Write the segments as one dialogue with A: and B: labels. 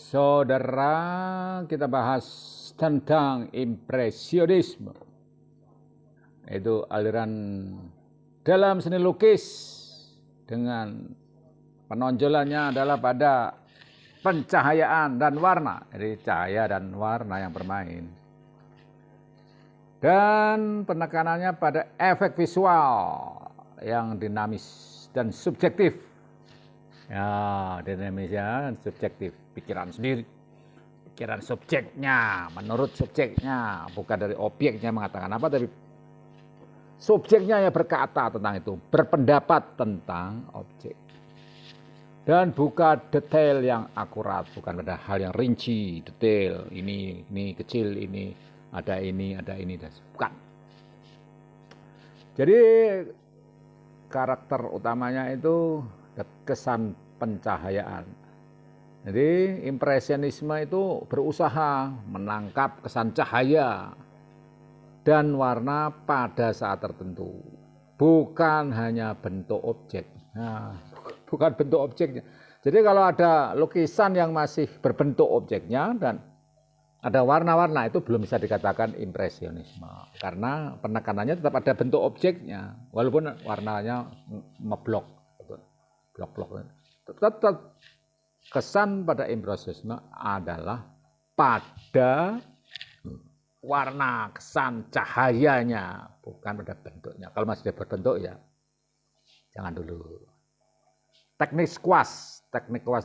A: Saudara, kita bahas tentang impresionisme. Itu aliran dalam seni lukis dengan penonjolannya adalah pada pencahayaan dan warna. Jadi cahaya dan warna yang bermain. Dan penekanannya pada efek visual yang dinamis dan subjektif. Ya, dinamis ya, subjektif, pikiran sendiri. Pikiran subjeknya, menurut subjeknya, bukan dari objeknya mengatakan apa, tapi subjeknya yang berkata tentang itu, berpendapat tentang objek. Dan bukan detail yang akurat, bukan pada hal yang rinci, detail, ini kecil, ini, ada ini, dan bukan. Jadi karakter utamanya itu kesan pencahayaan. Jadi impresionisme itu berusaha menangkap kesan cahaya dan warna pada saat tertentu, bukan hanya bentuk objek. Nah, bukan bentuk objeknya. Jadi kalau ada lukisan yang masih berbentuk objeknya dan ada warna-warna, itu belum bisa dikatakan impresionisme, karena penekanannya tetap ada bentuk objeknya, walaupun warnanya meblok, blok-blok. Tetap kesan pada impresionisme adalah pada warna, kesan, cahayanya, bukan pada bentuknya. Kalau masih berbentuk ya jangan dulu. Teknik kuas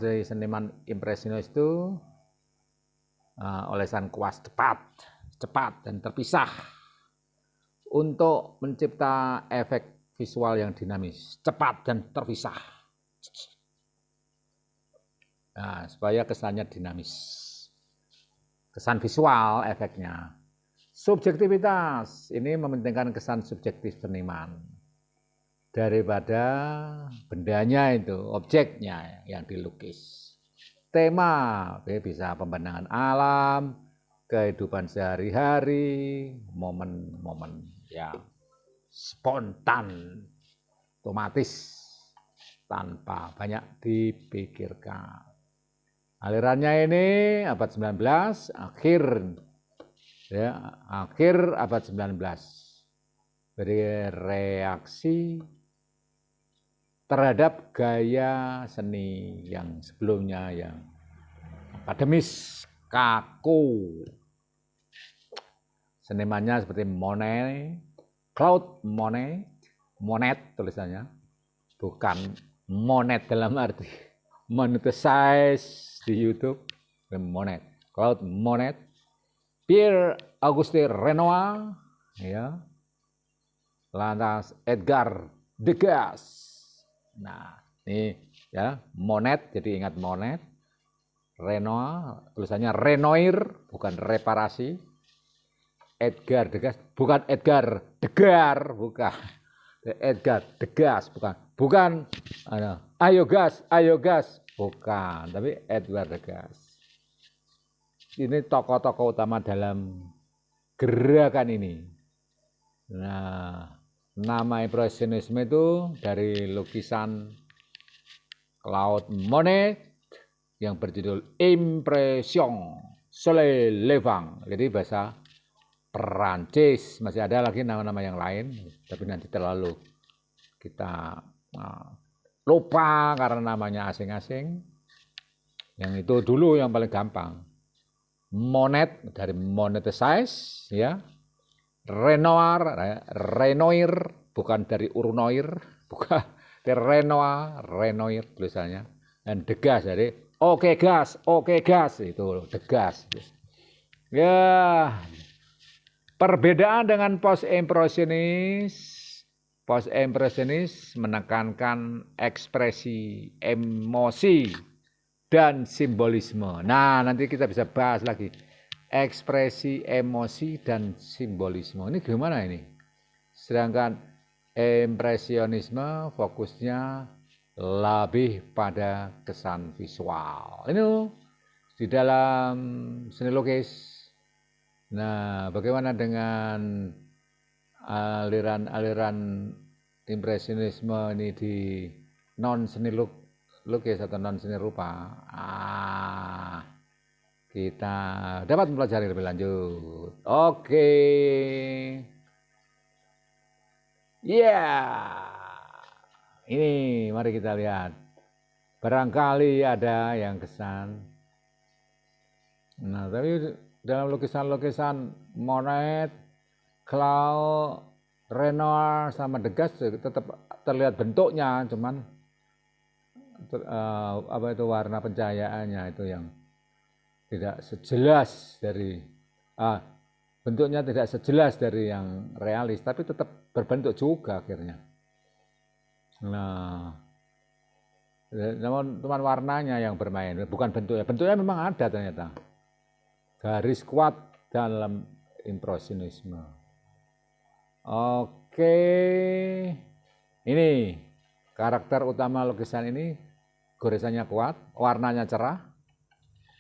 A: dari seniman impresionis itu olesan kuas cepat dan terpisah untuk mencipta efek visual yang dinamis, cepat dan terpisah. Nah, supaya kesannya dinamis. Kesan visual efeknya. Subjektivitas, ini mementingkan kesan subjektif seniman daripada bendanya itu, objeknya yang dilukis. Tema, bisa pemandangan alam, kehidupan sehari-hari, momen-momen yang spontan, otomatis, tanpa banyak dipikirkan. Alirannya ini abad 19, akhir abad 19. Bereaksi terhadap gaya seni yang sebelumnya yang akademis, kaku. Senimannya seperti Monet, Claude Monet tulisannya, bukan Monet dalam arti monetize di YouTube, Monet, Claude Monet, Pierre-Auguste Renoir, ya, lantas Edgar Degas. Nah, ini ya, Monet, jadi ingat Monet, Renoir, tulisannya Renoir, bukan reparasi. Edgar Degas, bukan Edgar Degar, bukan. Edgar Degas, bukan ayo gas, bukan, tapi Edgar Degas. Ini tokoh-tokoh utama dalam gerakan ini. Nah, nama impresionisme itu dari lukisan Claude Monet yang berjudul Impression Soleil Levant. Jadi bahasa Perancis, masih ada lagi nama-nama yang lain, tapi nanti terlalu kita lupa karena namanya asing-asing. Yang itu dulu yang paling gampang. Monet dari monetize, ya. Renoir, bukan dari urnoir, bukan dari Renoir tulisannya. Dan Degas dari oke gas, itu Degas. Ya, perbedaan dengan post-impresionis menekankan ekspresi emosi dan simbolisme. Nah, nanti kita bisa bahas lagi ekspresi emosi dan simbolisme. Ini gimana ini? Sedangkan impresionisme fokusnya lebih pada kesan visual. Ini di dalam seni lukis. Nah, bagaimana dengan aliran impresionisme ini di non seni lukis atau non seni rupa? kita dapat mempelajari lebih lanjut. Oke. Ini mari kita lihat. Barangkali ada yang kesan. Nah, tapi dalam lukisan-lukisan Monet, Claude, Renoir sama Degas tetap terlihat bentuknya, cuman warna pencahayaannya itu yang tidak sejelas dari bentuknya tidak sejelas dari yang realis, tapi tetap berbentuk juga akhirnya. Nah, namun cuman warnanya yang bermain, bukan bentuknya. Bentuknya memang ada ternyata. Garis kuat dalam impresionisme. Oke, ini karakter utama lukisan ini, goresannya kuat, warnanya cerah,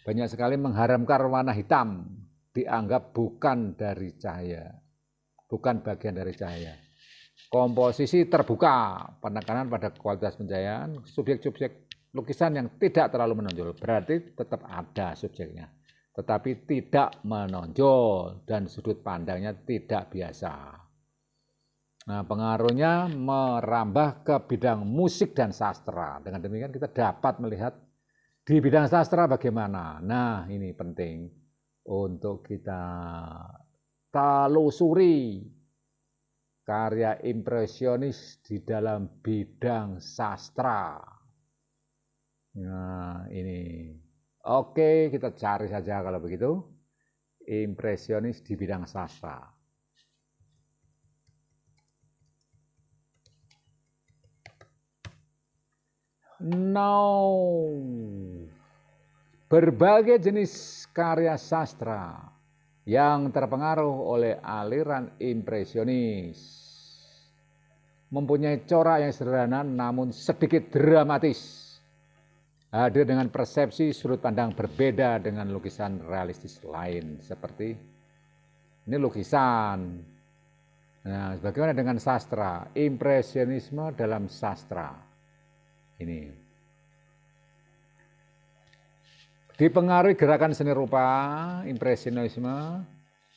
A: banyak sekali mengharamkan warna hitam, dianggap bukan dari cahaya, bukan bagian dari cahaya. Komposisi terbuka, penekanan pada kualitas pencahayaan, subjek-subjek lukisan yang tidak terlalu menonjol, berarti tetap ada subjeknya, tetapi tidak menonjol dan sudut pandangnya tidak biasa. Nah, pengaruhnya merambah ke bidang musik dan sastra. Dengan demikian kita dapat melihat di bidang sastra bagaimana. Nah, ini penting untuk kita telusuri karya impresionis di dalam bidang sastra. Nah, ini. Oke, kita cari saja kalau begitu. Impresionis di bidang sastra. Berbagai jenis karya sastra yang terpengaruh oleh aliran impresionis mempunyai corak yang sederhana namun sedikit dramatis, hadir dengan persepsi sudut pandang berbeda dengan lukisan realistis lain. Seperti ini lukisan. Nah, bagaimana dengan sastra? Impresionisme dalam sastra. Ini dipengaruhi gerakan seni rupa, impresionisme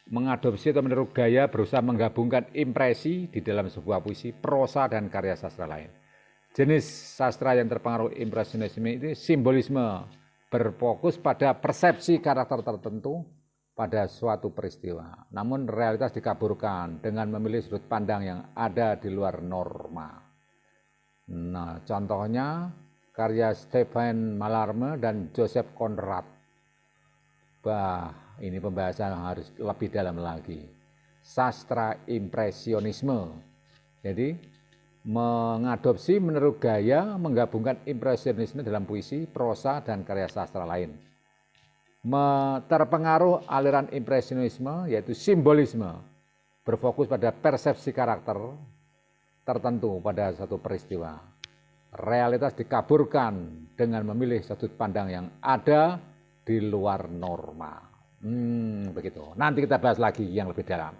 A: mengadopsi atau meniru gaya berusaha menggabungkan impresi di dalam sebuah puisi, prosa, dan karya sastra lain. Jenis sastra yang terpengaruh impresionisme itu simbolisme, berfokus pada persepsi karakter tertentu pada suatu peristiwa, namun realitas dikaburkan dengan memilih sudut pandang yang ada di luar norma. Nah, contohnya karya Stephen Mallarmé dan Joseph Conrad. Ini pembahasan harus lebih dalam lagi. Sastra impresionisme. Jadi, mengadopsi, meniru gaya, menggabungkan impresionisme dalam puisi, prosa, dan karya sastra lain. Terpengaruh aliran impresionisme, yaitu simbolisme, berfokus pada persepsi karakter tertentu pada satu peristiwa. Realitas dikaburkan dengan memilih sudut pandang yang ada di luar norma. Begitu. Nanti kita bahas lagi yang lebih dalam.